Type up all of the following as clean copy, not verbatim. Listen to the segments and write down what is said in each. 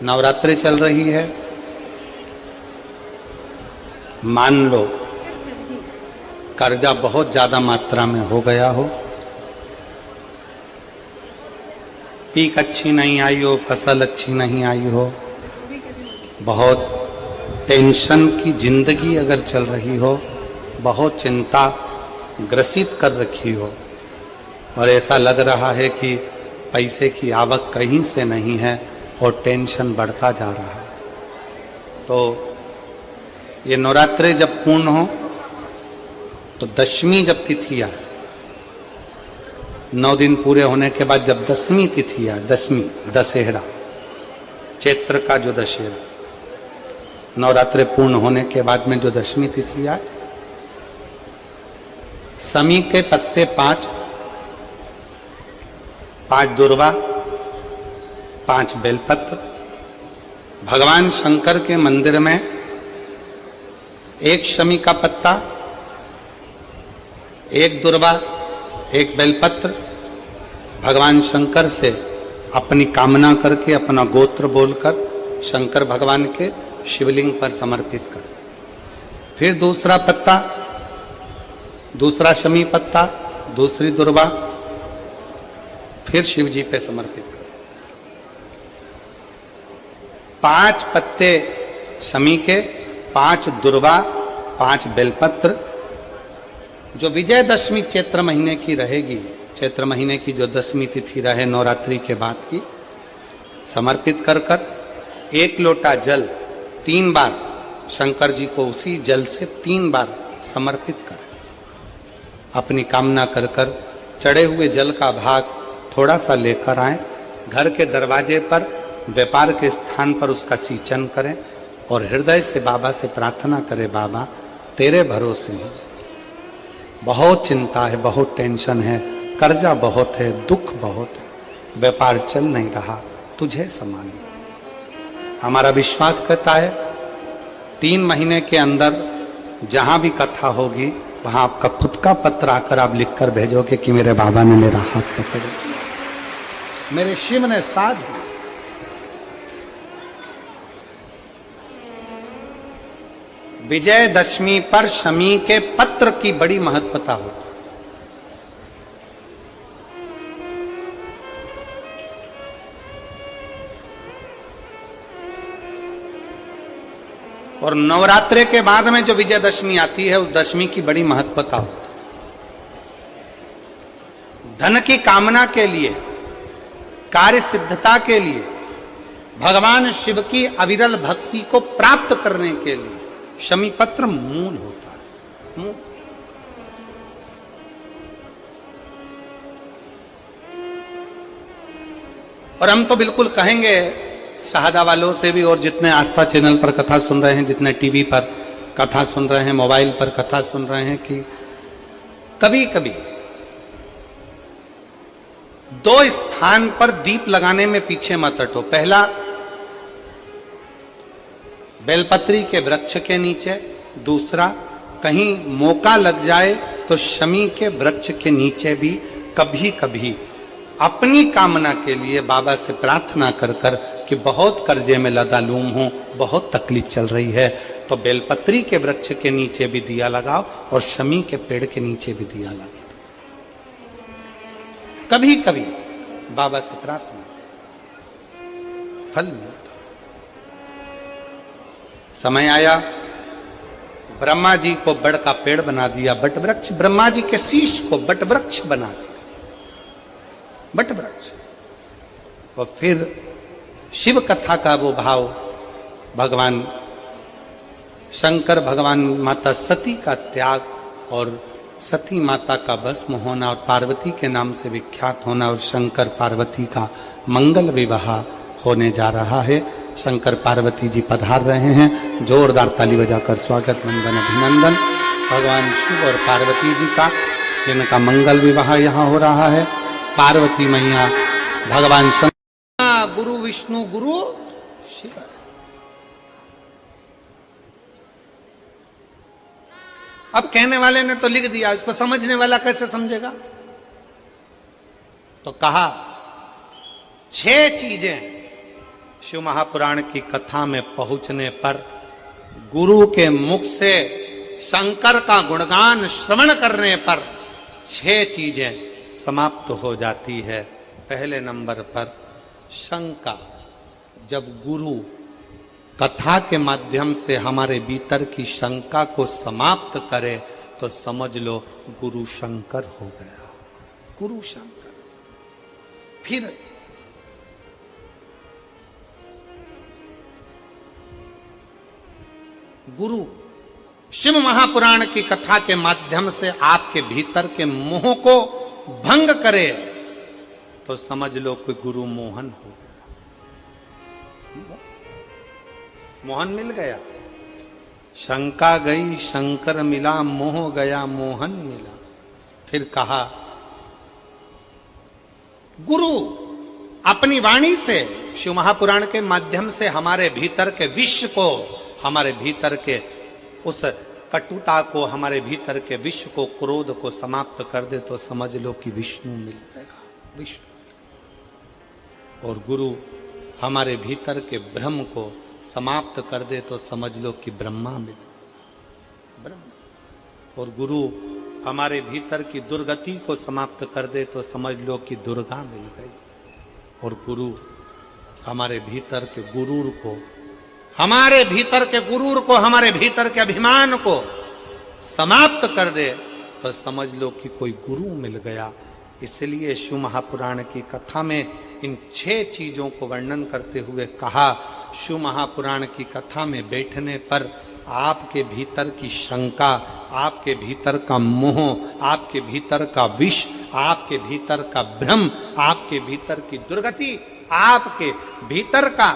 नवरात्रि चल रही है। मान लो कर्जा बहुत ज्यादा मात्रा में हो गया हो, पीक अच्छी नहीं आई हो, फसल अच्छी नहीं आई हो, बहुत टेंशन की जिंदगी अगर चल रही हो, बहुत चिंता ग्रसित कर रखी हो और ऐसा लग रहा है कि पैसे की आवक कहीं से नहीं है और टेंशन बढ़ता जा रहा है, तो ये नवरात्रि जब पूर्ण हो तो दशमी जब तिथि आए, 9 दिन पूरे होने के बाद जब दसवीं तिथि आए, दसवीं दशहरा, चैत्र का जो दशहरा, नवरात्रि पूर्ण होने के बाद में जो दशमी तिथि आए, समी के पत्ते 5 दुर्वा, 5 बेलपत्र, भगवान शंकर के मंदिर में 1 शमी का पत्ता, 1 दुर्वा, 1 बेलपत्र, भगवान शंकर से अपनी कामना करके, अपना गोत्र बोलकर शंकर भगवान के शिवलिंग पर समर्पित कर। फिर दूसरा पत्ता, दूसरा शमी पत्ता, दूसरी दुर्वा, फिर शिव जी पे समर्पित कर। 5 पत्ते शमी के, 5 दुर्वा, 5 बेलपत्र, जो विजयदशमी चैत्र महीने की रहेगी, चैत्र महीने की जो दसवीं तिथि रहे नवरात्रि के बाद की, समर्पित कर कर 1 लोटा जल 3 बार शंकर जी को उसी जल से 3 बार समर्पित करें। अपनी कामना कर कर चढ़े हुए जल का भाग थोड़ा सा लेकर आए, घर के दरवाजे पर, व्यापार के स्थान पर उसका सिंचन करें और हृदय से बाबा से प्रार्थना करें, बाबा तेरे भरोसे हैं, बहुत चिंता है, बहुत टेंशन है, कर्जा बहुत है, दुख बहुत है, व्यापार चल नहीं रहा, तुझे संभाल। हमारा विश्वास कहता है 3 महीने के अंदर जहां भी कथा होगी वहां आपका खुद का पत्र आकर आप लिखकर भेजोगे कि मेरे बाबा ने मेरा हाथ पकड़ लिया, मेरे शिव ने साथ दिया। विजयदशमी पर शमी के पत्र की बड़ी महत्वता होती है। और नवरात्रि के बाद में जो विजयदशमी आती है, उस दशमी की बड़ी महत्वता होती है। धन की कामना के लिए, कार्य सिद्धता के लिए, भगवान शिव की अविरल भक्ति को प्राप्त करने के लिए शमी पत्र मूल होता है, मूल। और हम तो बिल्कुल कहेंगे शहादा वालों से भी, और जितने आस्था चैनल पर कथा सुन रहे हैं, जितने टीवी पर कथा सुन रहे हैं, मोबाइल पर कथा सुन रहे हैं, कि कभी कभी 2 स्थान पर दीप लगाने में पीछे मत हटो। पहला, बेलपत्री के वृक्ष के नीचे। दूसरा, कहीं मौका लग जाए तो शमी के वृक्ष के नीचे भी कभी कभी अपनी कामना के लिए बाबा से प्रार्थना कर कर कि बहुत कर्जे में लदालूम हूं, बहुत तकलीफ चल रही है, तो बेलपत्री के वृक्ष के नीचे भी दिया लगाओ और शमी के पेड़ के नीचे भी दिया लगाओ। कभी कभी बाबा से प्रार्थना, फल मिलता। समय आया, ब्रह्मा जी को बड़ का पेड़ बना दिया, बट वृक्ष, ब्रह्मा जी के शीश को बट वृक्ष बना दिया, बट वृक्ष। और फिर शिव कथा का वो भाव, भगवान शंकर, भगवान माता सती का त्याग और सती माता का भस्म होना और पार्वती के नाम से विख्यात होना और शंकर पार्वती का मंगल विवाह होने जा रहा है। शंकर पार्वती जी पधार रहे हैं, जोरदार ताली बजाकर स्वागत, वंदन, अभिनंदन भगवान शिव और पार्वती जी का, जिनका मंगल विवाह यहाँ हो रहा है। पार्वती मैया, भगवान शंकर, गुरु विष्णु, गुरु शिव। अब कहने वाले ने तो लिख दिया, इसको समझने वाला कैसे समझेगा? तो कहा 6 चीजें शिव महापुराण की कथा में पहुंचने पर गुरु के मुख से शंकर का गुणगान श्रवण करने पर 6 चीजें समाप्त हो जाती है। पहले नंबर पर शंका। जब गुरु कथा के माध्यम से हमारे भीतर की शंका को समाप्त करे तो समझ लो गुरु शंकर हो गया। गुरु शंकर। फिर गुरु शिव महापुराण की कथा के माध्यम से आपके भीतर के मोह को भंग करे तो समझ लो कोई गुरु मोहन हो गया। मोहन मिल गया। शंका गई शंकर मिला, मोह गया मोहन मिला। फिर कहा गुरु अपनी वाणी से शिव महापुराण के माध्यम से हमारे भीतर के विश्व को, हमारे भीतर के उस कटुता को, हमारे भीतर के विश्व को, क्रोध को समाप्त कर दे तो समझ लो कि विष्णु मिल गया। विष्णु। और गुरु हमारे भीतर के भ्रम को समाप्त कर दे तो समझ लो कि ब्रह्मा मिल गया। ब्रह्मा। और गुरु हमारे भीतर की दुर्गति को समाप्त कर दे तो समझ लो कि दुर्गा मिल गई। और गुरु हमारे भीतर के गुरूर को, हमारे भीतर के गुरूर को, हमारे भीतर के अभिमान को समाप्त कर दे तो समझ लो कि कोई गुरु मिल गया। इसलिए शिव महापुराण की कथा में इन 6 चीजों को वर्णन करते हुए कहा, शिव महापुराण की कथा में बैठने पर आपके भीतर की शंका, आपके भीतर का मोह, आपके भीतर का विष, आपके भीतर का भ्रम, आपके भीतर की दुर्गति, आपके भीतर का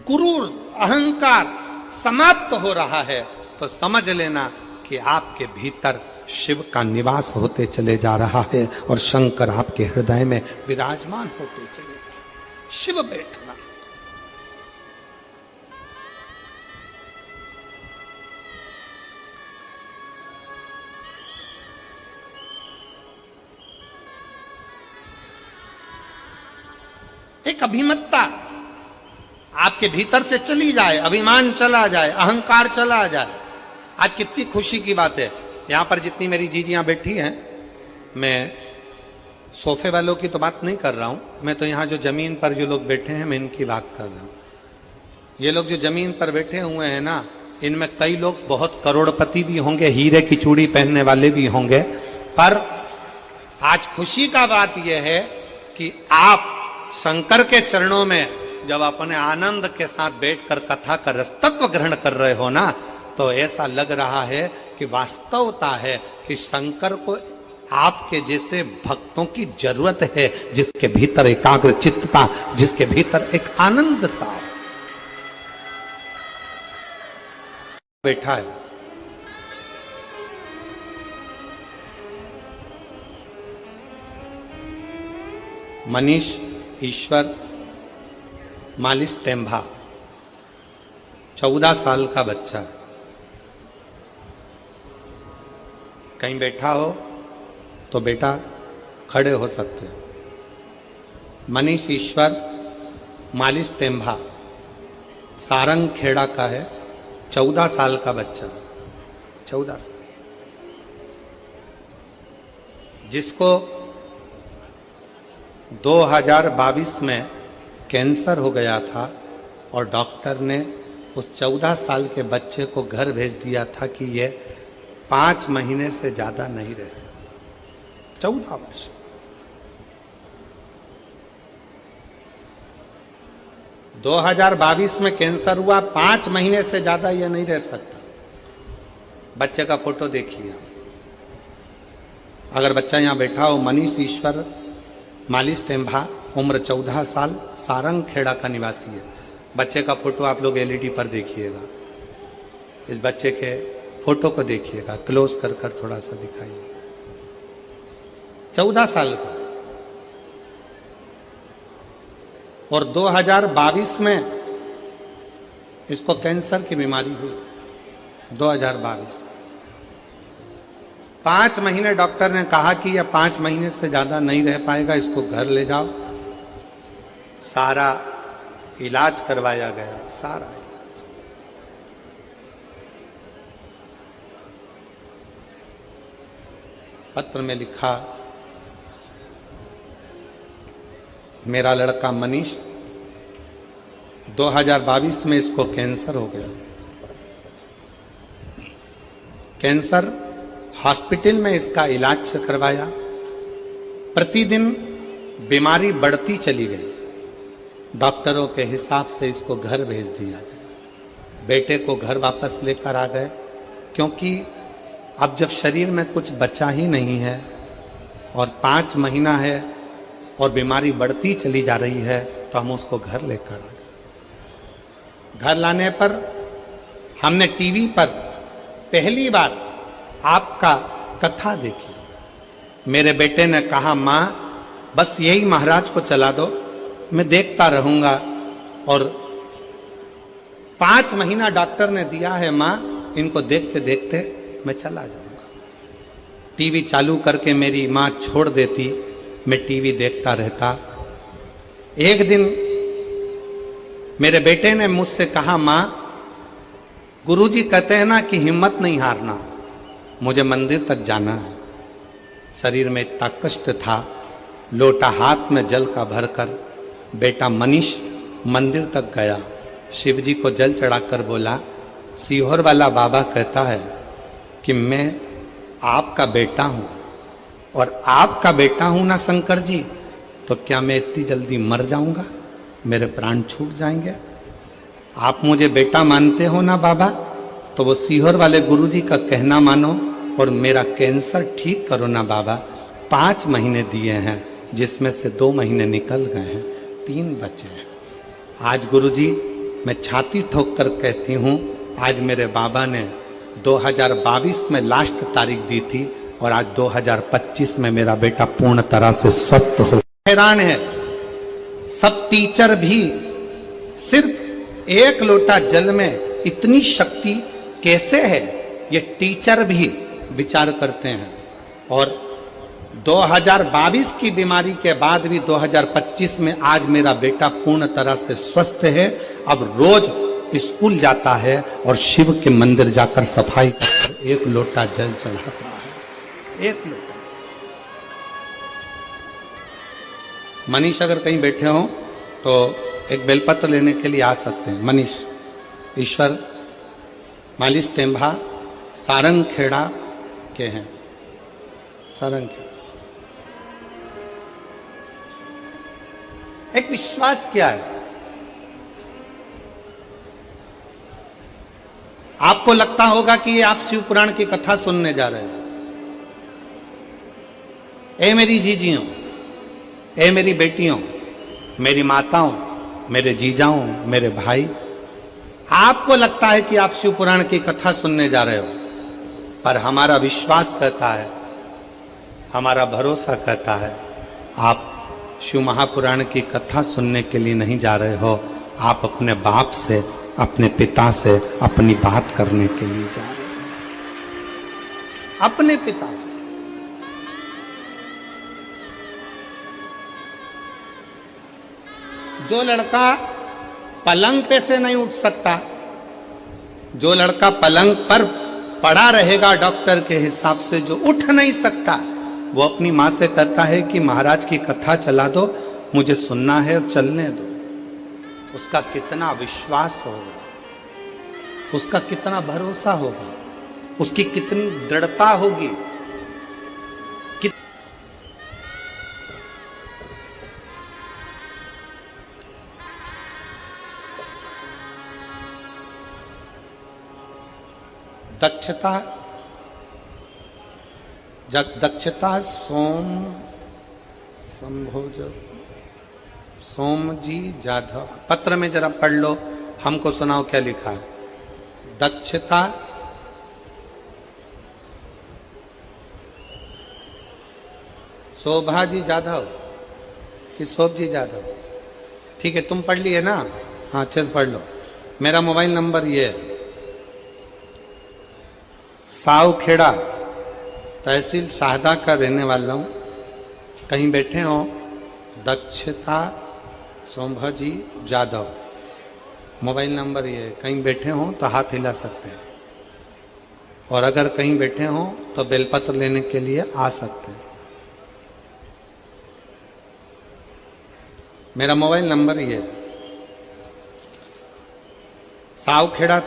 गुरूर, अहंकार समाप्त हो रहा है तो समझ लेना कि आपके भीतर शिव का निवास होते चले जा रहा है और शंकर आपके हृदय में विराजमान होते चले गए। शिव बैठना। एक अभिमत्ता आपके भीतर से चली जाए, अभिमान चला जाए, अहंकार चला जाए। आज कितनी खुशी की बात है, यहां पर जितनी मेरी जीजियां बैठी हैं, मैं सोफे वालों की तो बात नहीं कर रहा हूं, मैं तो यहां जो जमीन पर जो लोग बैठे हैं मैं इनकी बात कर रहा हूं। ये लोग जो जमीन पर बैठे हुए हैं ना, इनमें कई लोग बहुत करोड़पति भी होंगे, हीरे की चूड़ी पहनने वाले भी होंगे, पर आज खुशी का बात यह है कि आप शंकर के चरणों में जब अपने आनंद के साथ बैठकर कथा का रसतत्व ग्रहण कर रहे हो ना, तो ऐसा लग रहा है कि वास्तवता है कि शंकर को आपके जैसे भक्तों की जरूरत है, जिसके भीतर एकाग्र चित्तता, जिसके भीतर एक आनंदता बैठा है। मनीष ईश्वर मालिस टेम्भा 14 साल का बच्चा है। कहीं बैठा हो तो बेटा खड़े हो सकते हो। मनीष ईश्वर मालिस टेम्भा सारंग खेड़ा का है, 14 साल का बच्चा, 14 साल, जिसको 2022 में कैंसर हो गया था और डॉक्टर ने उस 14 साल के बच्चे को घर भेज दिया था कि ये 5 महीने से ज्यादा नहीं रह सकता। 14 वर्ष। दो 2022 में कैंसर हुआ, 5 महीने से ज्यादा ये नहीं रह सकता। बच्चे का फोटो देखिए, अगर बच्चा यहां बैठा हो, मनीष ईश्वर मालिस टेम्भा, उम्र 14 साल, सारंग खेड़ा का निवासी है। बच्चे का फोटो आप लोग एलईडी पर देखिएगा, इस बच्चे के फोटो को देखिएगा, क्लोज कर कर थोड़ा सा दिखाइएगा। 14 साल का, और 2022 में इसको कैंसर की बीमारी हुई। 2022 5 महीने डॉक्टर ने कहा कि यह 5 महीने से ज्यादा नहीं रह पाएगा, इसको घर ले जाओ। सारा इलाज करवाया गया, सारा इलाज। पत्र में लिखा, मेरा लड़का मनीष 2022 में इसको कैंसर हो गया। कैंसर हॉस्पिटल में इसका इलाज करवाया, प्रतिदिन बीमारी बढ़ती चली गई। डॉक्टरों के हिसाब से इसको घर भेज दिया गया। बेटे को घर वापस लेकर आ गए, क्योंकि अब जब शरीर में कुछ बचा ही नहीं है और 5 महीना है और बीमारी बढ़ती चली जा रही है, तो हम उसको घर लेकर आ गए। घर लाने पर हमने टीवी पर पहली बार आपका कथा देखी। मेरे बेटे ने कहा, मां बस यही महाराज को चला दो, मैं देखता रहूंगा। और 5 महीना डॉक्टर ने दिया है, मां इनको देखते देखते मैं चला जाऊंगा। टीवी चालू करके मेरी मां छोड़ देती, मैं टीवी देखता रहता। एक दिन मेरे बेटे ने मुझसे कहा, मां गुरुजी कहते हैं ना कि हिम्मत नहीं हारना, मुझे मंदिर तक जाना है। शरीर में इतना कष्ट था, लोटा हाथ में जल का भरकर बेटा मनीष मंदिर तक गया। शिव जी को जल चढ़ाकर बोला, सीहोर वाला बाबा कहता है कि मैं आपका बेटा हूं, और आपका बेटा हूं ना शंकर जी, तो क्या मैं इतनी जल्दी मर जाऊंगा, मेरे प्राण छूट जाएंगे? आप मुझे बेटा मानते हो ना बाबा, तो वो सीहोर वाले गुरुजी का कहना मानो और मेरा कैंसर ठीक करो ना बाबा। 5 महीने दिए हैं, जिसमें से 2 महीने निकल गए हैं, 3 बचे हैं। आज गुरुजी मैं छाती ठोक कर कहती हूं, आज मेरे बाबा ने 2022 में लास्ट तारीख दी थी और आज 2025 में मेरा बेटा पूर्ण तरह से स्वस्थ हो। हैरान है, सब टीचर भी सिर्फ 1 लोटा जल में इतनी शक्ति कैसे है, ये टीचर भी विचार करते हैं। और 2022 की बीमारी के बाद भी 2025 में आज मेरा बेटा पूर्ण तरह से स्वस्थ है। अब रोज स्कूल जाता है और शिव के मंदिर जाकर सफाई करकर 1 लोटा जल चढ़ाता है। 1 लोटा। मनीष अगर कहीं बैठे हो तो एक बेलपत्र लेने के लिए आ सकते हैं। मनीष ईश्वर मालिश टेम्भा सारंग खेड़ा के हैं। सारंग खेड़ा। एक विश्वास क्या है, आपको लगता होगा कि आप शिव पुराण की कथा सुनने जा रहे हैं। ए मेरी जीजियों, ए मेरी बेटियों, मेरी माताओं, मेरे जीजाओं, मेरे भाई, आपको लगता है कि आप शिव पुराण की कथा सुनने जा रहे हो, पर हमारा विश्वास कहता है, हमारा भरोसा कहता है, आप शिव महापुराण की कथा सुनने के लिए नहीं जा रहे हो, आप अपने बाप से, अपने पिता से अपनी बात करने के लिए जा रहे हो। अपने पिता से। जो लड़का पलंग पे से नहीं उठ सकता, जो लड़का पलंग पर पड़ा रहेगा डॉक्टर के हिसाब से, जो उठ नहीं सकता, वो अपनी मां से कहता है कि महाराज की कथा चला दो, मुझे सुनना है और चलने दो। उसका कितना विश्वास होगा, उसका कितना भरोसा होगा, उसकी कितनी दृढ़ता होगी। दक्षता सोम संभोज सोम जी जाधव। पत्र में जरा पढ़ लो, हमको सुनाओ क्या लिखा है। दक्षता शोभा जी जाधव कि शोभ जी जाधव, ठीक है, तुम पढ़ लिए ना, हाँ अच्छे से पढ़ लो। मेरा मोबाइल नंबर ये है, सावखेड़ा तहसील शाहदा का रहने वाला हूं। कहीं बैठे हो, दक्षता सोमभा जी जाधव। मोबाइल नंबर ये है, कहीं बैठे हों तो हाथ हिला सकते हैं, और अगर कहीं बैठे हों तो बेलपत्र लेने के लिए आ सकते हैं। मेरा मोबाइल नंबर ये है। सावखेड़ा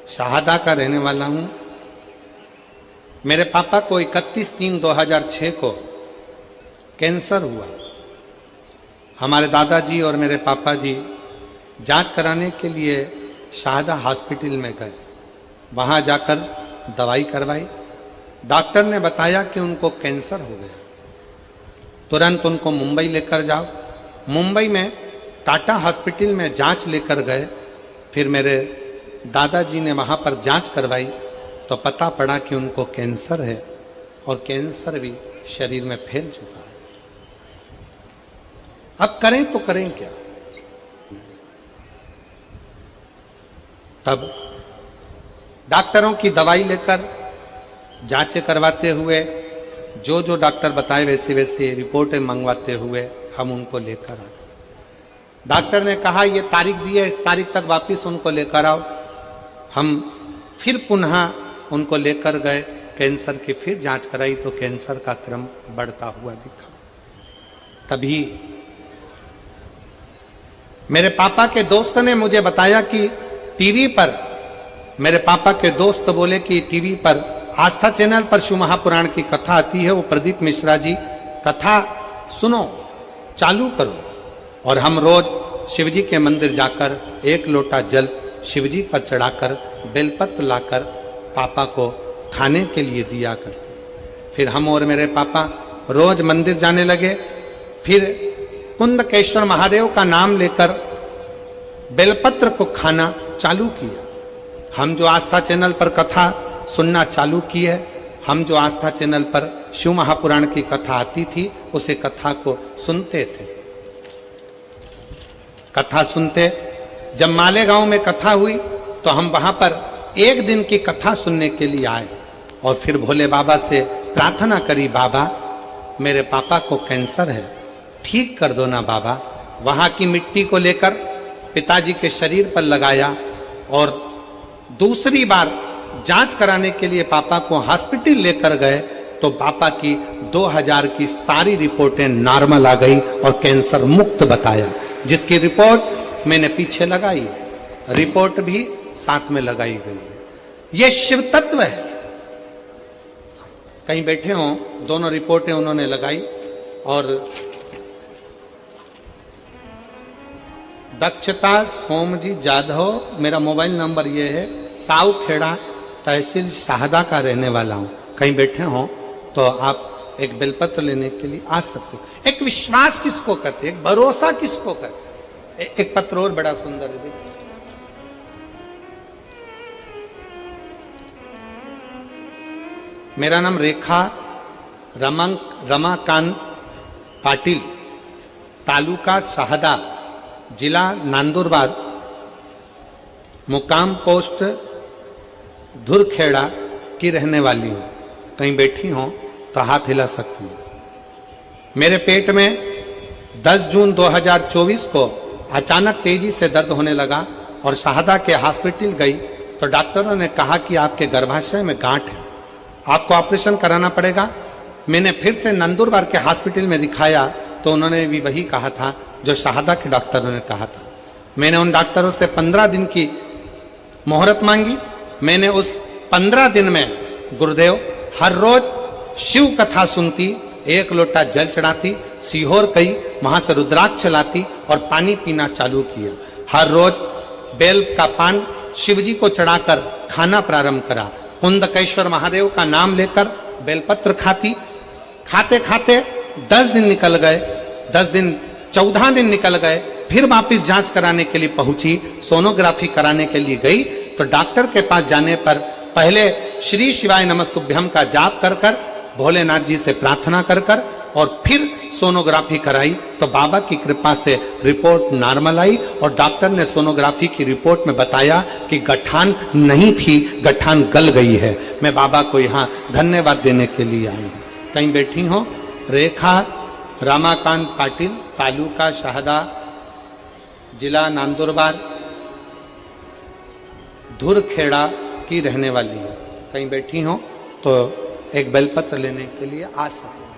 शाहदा का रहने वाला हूं। मेरे पापा को 31/3/2006 को कैंसर हुआ। हमारे दादाजी और मेरे पापा जी जांच कराने के लिए शाहदा हॉस्पिटल में गए। वहां जाकर दवाई करवाई। डॉक्टर ने बताया कि उनको कैंसर हो गया। तुरंत उनको मुंबई लेकर जाओ। मुंबई में टाटा हॉस्पिटल में जांच लेकर गए। फिर मेरे दादाजी ने वहां पर जांच करवाई तो पता पड़ा कि उनको कैंसर है, और कैंसर भी शरीर में फैल चुका है। अब करें तो करें क्या? तब डॉक्टरों की दवाई लेकर जांचें करवाते हुए जो जो डॉक्टर बताए वैसे वैसे रिपोर्टें मंगवाते हुए हम उनको लेकर आ गए। डॉक्टर ने कहा ये तारीख दी है, इस तारीख तक वापस उनको लेकर आओ। हम फिर पुनः उनको लेकर गए। कैंसर की फिर जांच कराई तो कैंसर का क्रम बढ़ता हुआ दिखा। तभी मेरे पापा के दोस्त ने मुझे बताया कि टीवी पर, मेरे पापा के दोस्त बोले कि टीवी पर आस्था चैनल पर शिव महापुराण की कथा आती है, वो प्रदीप मिश्रा जी कथा सुनो, चालू करो। और हम रोज शिवजी के मंदिर जाकर एक लोटा जल शिवजी पर चढ़ाकर बेलपत्र लाकर पापा को खाने के लिए दिया करते। फिर हम और मेरे पापा रोज मंदिर जाने लगे। फिर कुंदकेश्वर महादेव का नाम लेकर बेलपत्र को खाना चालू किया। हम जो आस्था चैनल पर कथा सुनना चालू किए, हम जो आस्था चैनल पर शिव महापुराण की कथा आती थी उसे कथा को सुनते थे। कथा सुनते, जब मालेगांव में कथा हुई तो हम वहां पर एक दिन की कथा सुनने के लिए आए और फिर भोले बाबा से प्रार्थना करी, बाबा मेरे पापा को कैंसर है, ठीक कर दो ना बाबा। वहां की मिट्टी को लेकर पिताजी के शरीर पर लगाया और दूसरी बार जांच कराने के लिए पापा को हॉस्पिटल लेकर गए तो पापा की 2000 की सारी रिपोर्टें नॉर्मल आ गई और कैंसर मुक्त बताया, जिसकी रिपोर्ट मैंने पीछे लगाई है। रिपोर्ट भी साथ में लगाई गई है। यह शिव तत्व है। कहीं बैठे हों, दोनों रिपोर्टें उन्होंने लगाई। और दक्षता सोमजी जाधव, मेरा मोबाइल नंबर यह है। सावखेड़ा तहसील शाहदा का रहने वाला हूं। कहीं बैठे हों तो आप एक बेलपत्र लेने के लिए आ सकते हो। एक विश्वास किसको कहते, एक भरोसा किसको कहते। एक पत्र और बड़ा सुंदर है, मेरा नाम रेखा रमाकांत पाटिल, तालुका शाहदा, जिला नंदुरबार, मुकाम पोस्ट धुरखेड़ा की रहने वाली हूं। कहीं बैठी हो तो हाथ हिला सकती हूं। मेरे पेट में 10 जून 2024 को अचानक तेजी से दर्द होने लगा और शाहदा के हॉस्पिटल गई तो डॉक्टरों ने कहा कि आपके गर्भाशय में गांठ है, आपको ऑपरेशन कराना पड़ेगा। मैंने फिर से नंदुरबार के हॉस्पिटल में दिखाया तो उन्होंने भी वही कहा था जो शाहदा के डॉक्टरों ने कहा था। मैंने उन डॉक्टरों से 15 दिन की मोहरत मांगी। मैंने उस 15 दिन में गुरुदेव हर रोज शिव कथा सुनती, एक लोटा जल चढ़ाती, सीहोर गई, वहां से रुद्राक्ष लाती और पानी पीना चालू किया। हर रोज बेल का पान शिवजी को चढ़ाकर खाना प्रारंभ करा। कुंदकेश्वर महादेव का नाम लेकर बेलपत्र खाती। खाते खाते 10 दिन निकल गए, 14 दिन निकल गए। फिर वापिस जांच कराने के लिए पहुंची, सोनोग्राफी कराने के लिए गई तो डॉक्टर के पास जाने पर पहले श्री शिवाय नमस्तुभ्यम का जाप कर कर, भोलेनाथ जी से प्रार्थना कर कर और फिर सोनोग्राफी कराई तो बाबा की कृपा से रिपोर्ट नॉर्मल आई और डॉक्टर ने सोनोग्राफी की रिपोर्ट में बताया कि गठान नहीं थी, गठान गल गई है। मैं बाबा को यहाँ धन्यवाद देने के लिए आई हूँ। कहीं बैठी हो, रेखा रमाकांत पाटिल, तालुका शाहदा, जिला नंदुरबार धुरखेड़ा की रहने वाली है, कहीं बैठी हो तो एक बेलपत्र लेने के लिए आ सकते।